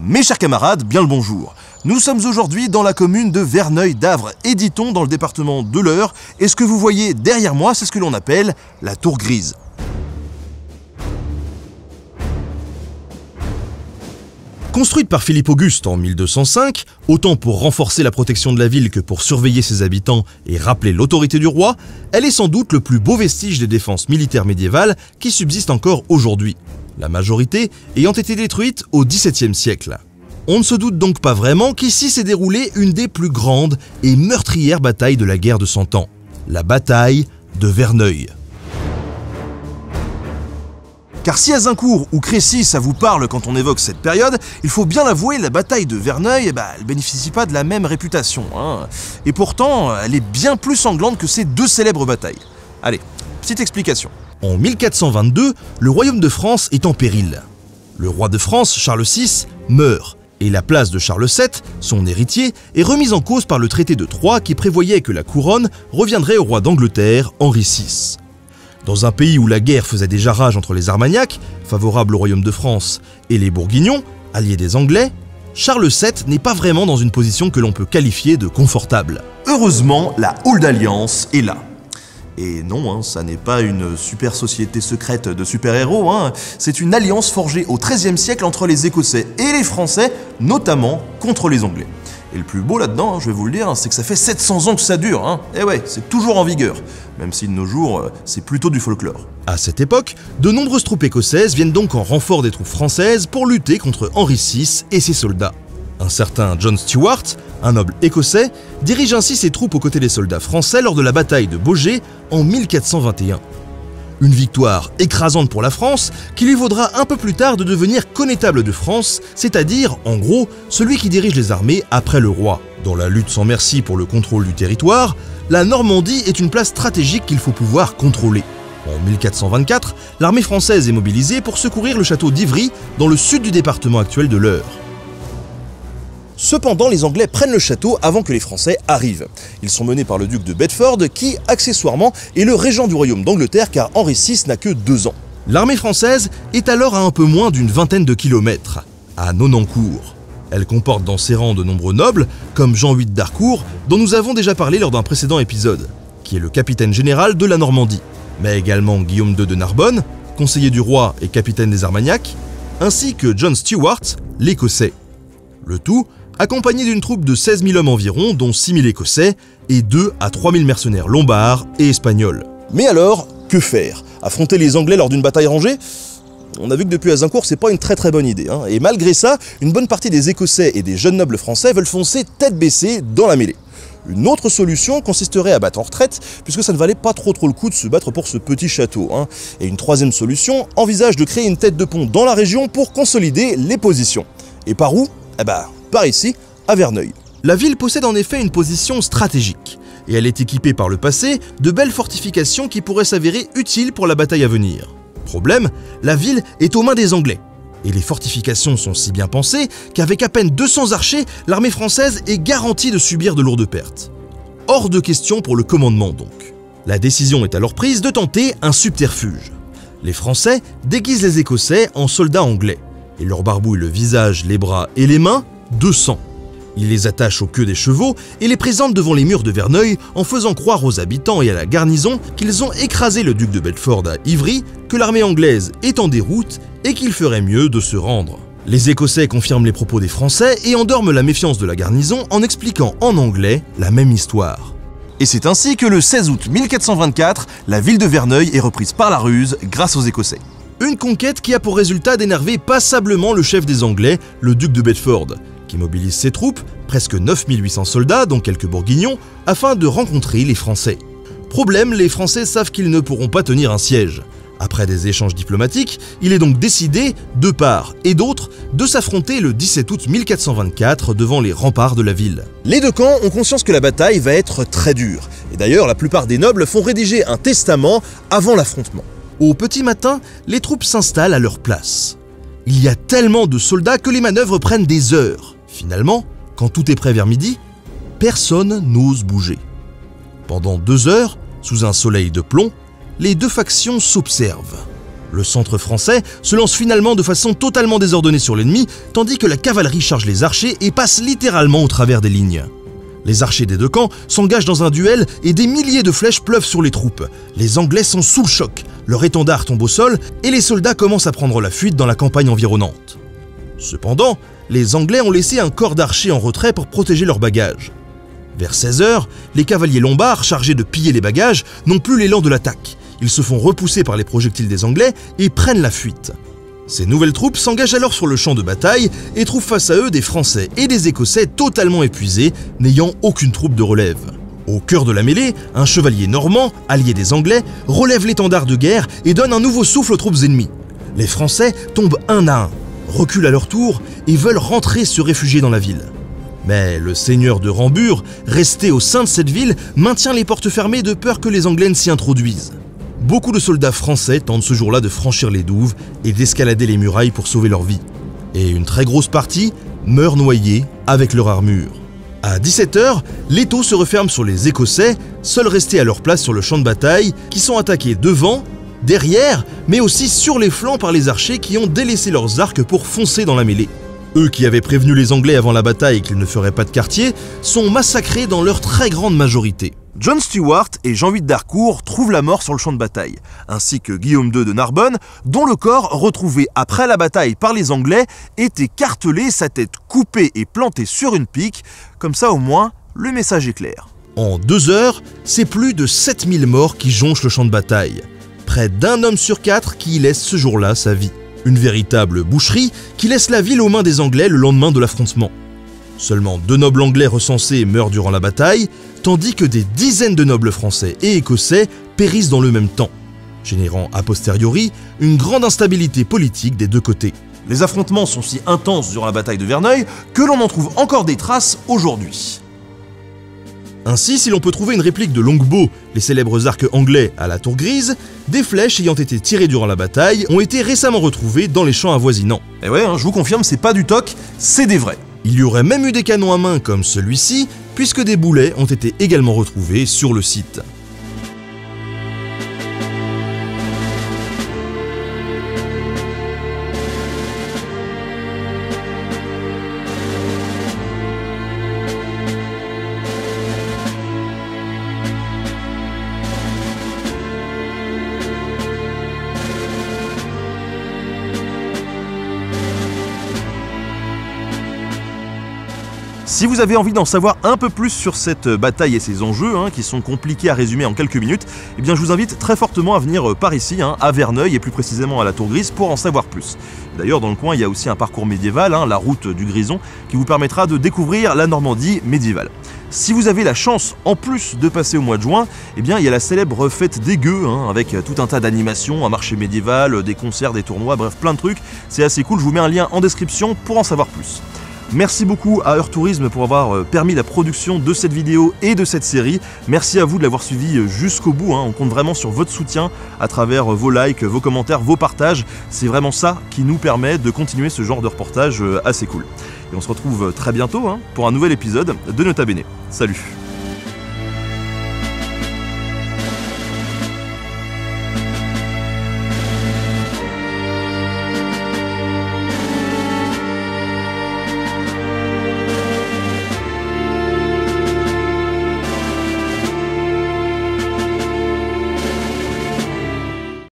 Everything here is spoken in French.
Mes chers camarades, bien le bonjour. Nous sommes aujourd'hui dans la commune de Verneuil-d'Avre, Éditon, dans le département de l'Eure, et ce que vous voyez derrière moi, c'est ce que l'on appelle la tour grise. Construite par Philippe Auguste en 1205, autant pour renforcer la protection de la ville que pour surveiller ses habitants et rappeler l'autorité du roi, elle est sans doute le plus beau vestige des défenses militaires médiévales qui subsistent encore aujourd'hui, la majorité ayant été détruite au XVIIe siècle. On ne se doute donc pas vraiment qu'ici s'est déroulée une des plus grandes et meurtrières batailles de la guerre de Cent Ans, la bataille de Verneuil. Car si Azincourt ou Crécy ça vous parle quand on évoque cette période, il faut bien l'avouer, la bataille de Verneuil, elle bénéficie pas de la même réputation. Et pourtant, elle est bien plus sanglante que ces deux célèbres batailles. Allez, petite explication. En 1422, le royaume de France est en péril. Le roi de France, Charles VI, meurt, et la place de Charles VII, son héritier, est remise en cause par le traité de Troyes qui prévoyait que la couronne reviendrait au roi d'Angleterre, Henri VI. Dans un pays où la guerre faisait déjà rage entre les Armagnacs, favorables au royaume de France, et les Bourguignons, alliés des Anglais, Charles VII n'est pas vraiment dans une position que l'on peut qualifier de confortable. Heureusement, la Haute Alliance est là. Et non, ça n'est pas une super société secrète de super-héros, c'est une alliance forgée au XIIIe siècle entre les Écossais et les Français, notamment contre les Anglais. Et le plus beau là-dedans, je vais vous le dire, c'est que ça fait 700 ans que ça dure, Et ouais, c'est toujours en vigueur, même si de nos jours, c'est plutôt du folklore. À cette époque, de nombreuses troupes écossaises viennent donc en renfort des troupes françaises pour lutter contre Henri VI et ses soldats. Un certain John Stuart, un noble écossais, dirige ainsi ses troupes aux côtés des soldats français lors de la bataille de Baugé en 1421. Une victoire écrasante pour la France qui lui vaudra un peu plus tard de devenir connétable de France, c'est-à-dire, en gros, celui qui dirige les armées après le roi. Dans la lutte sans merci pour le contrôle du territoire, la Normandie est une place stratégique qu'il faut pouvoir contrôler. En 1424, l'armée française est mobilisée pour secourir le château d'Ivry dans le sud du département actuel de l'Eure. Cependant, les Anglais prennent le château avant que les Français arrivent. Ils sont menés par le duc de Bedford qui, accessoirement, est le régent du royaume d'Angleterre car Henri VI n'a que 2 ans. L'armée française est alors à un peu moins d'une vingtaine de kilomètres, à Nonancourt. Elle comporte dans ses rangs de nombreux nobles, comme Jean VIII d'Harcourt, dont nous avons déjà parlé lors d'un précédent épisode, qui est le capitaine général de la Normandie, mais également Guillaume II de Narbonne, conseiller du roi et capitaine des Armagnacs, ainsi que John Stuart, l'Écossais. Le tout accompagné d'une troupe de 16 000 hommes environ, dont 6 000 Écossais, et 2 à 3 000 mercenaires lombards et espagnols. Mais alors, que faire? Affronter les Anglais lors d'une bataille rangée? On a vu que depuis Azincourt, c'est pas une très bonne idée. Et malgré ça, une bonne partie des Écossais et des jeunes nobles français veulent foncer tête baissée dans la mêlée. Une autre solution consisterait à battre en retraite, puisque ça ne valait pas trop le coup de se battre pour ce petit château. Et une troisième solution envisage de créer une tête de pont dans la région pour consolider les positions. Et par où? Par ici, à Verneuil. La ville possède en effet une position stratégique, et elle est équipée par le passé de belles fortifications qui pourraient s'avérer utiles pour la bataille à venir. Problème, la ville est aux mains des Anglais, et les fortifications sont si bien pensées qu'avec à peine 200 archers, l'armée française est garantie de subir de lourdes pertes. Hors de question pour le commandement donc. La décision est alors prise de tenter un subterfuge. Les Français déguisent les Écossais en soldats anglais, et leur barbouille le visage, les bras et les mains de sang. Ils les attachent aux queues des chevaux et les présentent devant les murs de Verneuil en faisant croire aux habitants et à la garnison qu'ils ont écrasé le duc de Bedford à Ivry, que l'armée anglaise est en déroute et qu'il ferait mieux de se rendre. Les Écossais confirment les propos des Français et endorment la méfiance de la garnison en expliquant en anglais la même histoire. Et c'est ainsi que le 16 août 1424, la ville de Verneuil est reprise par la ruse grâce aux Écossais. Une conquête qui a pour résultat d'énerver passablement le chef des Anglais, le duc de Bedford, qui mobilise ses troupes, presque 9800 soldats, dont quelques bourguignons, afin de rencontrer les Français. Problème, les Français savent qu'ils ne pourront pas tenir un siège. Après des échanges diplomatiques, il est donc décidé, de part et d'autre, de s'affronter le 17 août 1424 devant les remparts de la ville. Les deux camps ont conscience que la bataille va être très dure, et d'ailleurs la plupart des nobles font rédiger un testament avant l'affrontement. Au petit matin, les troupes s'installent à leur place. Il y a tellement de soldats que les manœuvres prennent des heures. Finalement, quand tout est prêt vers midi, personne n'ose bouger. Pendant 2 heures, sous un soleil de plomb, les deux factions s'observent. Le centre français se lance finalement de façon totalement désordonnée sur l'ennemi, tandis que la cavalerie charge les archers et passe littéralement au travers des lignes. Les archers des deux camps s'engagent dans un duel et des milliers de flèches pleuvent sur les troupes. Les Anglais sont sous le choc, leur étendard tombe au sol et les soldats commencent à prendre la fuite dans la campagne environnante. Cependant, les Anglais ont laissé un corps d'archers en retrait pour protéger leurs bagages. Vers 16h, les cavaliers lombards, chargés de piller les bagages, n'ont plus l'élan de l'attaque. Ils se font repousser par les projectiles des Anglais et prennent la fuite. Ces nouvelles troupes s'engagent alors sur le champ de bataille et trouvent face à eux des Français et des Écossais totalement épuisés, n'ayant aucune troupe de relève. Au cœur de la mêlée, un chevalier normand, allié des Anglais, relève l'étendard de guerre et donne un nouveau souffle aux troupes ennemies. Les Français tombent un à un, reculent à leur tour et veulent rentrer se réfugier dans la ville. Mais le seigneur de Rambure, resté au sein de cette ville, maintient les portes fermées de peur que les Anglais ne s'y introduisent. Beaucoup de soldats français tentent ce jour-là de franchir les douves et d'escalader les murailles pour sauver leur vie. Et une très grosse partie meurt noyée avec leur armure. À 17h, l'étau se referme sur les Écossais, seuls restés à leur place sur le champ de bataille, qui sont attaqués devant, derrière, mais aussi sur les flancs par les archers qui ont délaissé leurs arcs pour foncer dans la mêlée. Eux qui avaient prévenu les Anglais avant la bataille qu'ils ne feraient pas de quartier, sont massacrés dans leur très grande majorité. John Stuart et Jean VIII d'Harcourt trouvent la mort sur le champ de bataille, ainsi que Guillaume II de Narbonne, dont le corps, retrouvé après la bataille par les Anglais, était cartelé, sa tête coupée et plantée sur une pique. Comme ça au moins, le message est clair. En 2 heures, c'est plus de 7000 morts qui jonchent le champ de bataille. Près d'1 homme sur 4 qui y laisse ce jour-là sa vie. Une véritable boucherie qui laisse la ville aux mains des Anglais le lendemain de l'affrontement. Seulement 2 nobles anglais recensés meurent durant la bataille, tandis que des dizaines de nobles français et écossais périssent dans le même temps, générant a posteriori une grande instabilité politique des deux côtés. Les affrontements sont si intenses durant la bataille de Verneuil que l'on en trouve encore des traces aujourd'hui. Ainsi, si l'on peut trouver une réplique de longbow, les célèbres arcs anglais à la tour grise, des flèches ayant été tirées durant la bataille ont été récemment retrouvées dans les champs avoisinants. Et ouais, je vous confirme, c'est pas du toc, c'est des vrais. Il y aurait même eu des canons à main comme celui-ci, puisque des boulets ont été également retrouvés sur le site. Si vous avez envie d'en savoir un peu plus sur cette bataille et ses enjeux, qui sont compliqués à résumer en quelques minutes, eh bien je vous invite très fortement à venir par ici, à Verneuil et plus précisément à la Tour Grise pour en savoir plus. D'ailleurs dans le coin il y a aussi un parcours médiéval, la route du Grison, qui vous permettra de découvrir la Normandie médiévale. Si vous avez la chance, en plus de passer au mois de juin, eh bien il y a la célèbre fête des gueux, avec tout un tas d'animations, un marché médiéval, des concerts, des tournois, bref plein de trucs. C'est assez cool, je vous mets un lien en description pour en savoir plus. Merci beaucoup à Heurtourisme pour avoir permis la production de cette vidéo et de cette série. Merci à vous de l'avoir suivi jusqu'au bout. On compte vraiment sur votre soutien à travers vos likes, vos commentaires, vos partages. C'est vraiment ça qui nous permet de continuer ce genre de reportage assez cool. Et on se retrouve très bientôt pour un nouvel épisode de Nota Bene. Salut!